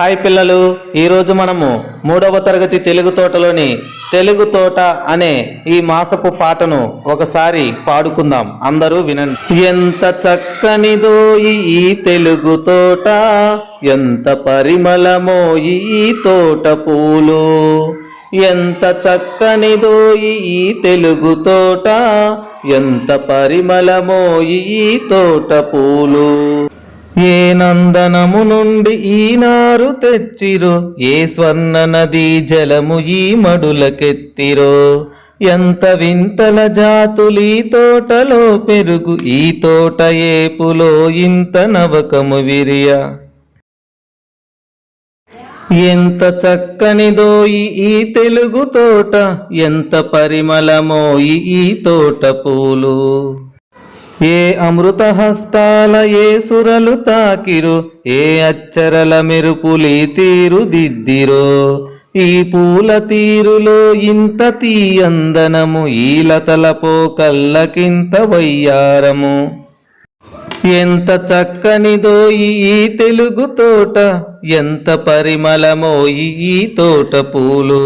Hi పిల్లలు, ఈరోజు మనము 3వ తరగతి తెలుగు తోటలోని తెలుగు తోట అనే ఈ మాసపు పాటను ఒకసారి పాడుకుందాం. అందరూ వినండి. ఎంత చక్కనిదో ఈ తెలుగు తోట, ఎంత పరిమళమో ఈ తోట పూలు. ఎంత చక్కనిదో ఈ తెలుగు తోట, ఎంత పరిమళమో ఈ తోట పూలు. ఏ నందనము నుండి ఈనారు తెచ్చిరో, ఏ స్వర్ణ నదీ జలము ఈ మడులకెత్తిరో. ఎంత వింతల జాతులీ తోటలో పెరుగు, ఈ తోట ఏపులో ఇంత నవకము విరియ. ఎంత చక్కనిదో ఈ తెలుగు తోట, ఎంత పరిమళమో ఈ తోట పూలు. ఏ అమృత హస్తాల ఏ సురలు తాకిరో, ఏ అచ్చరల మెరుపులీ తీరు దిద్దిరో. ఈ పూల తీరులో ఇంత తీయందనము, ఈ లతల పోకల్లకింత వయ్యారము. ఎంత చక్కనిదో ఈ తెలుగు తోట, ఎంత పరిమళమో ఈ తోట పూలు.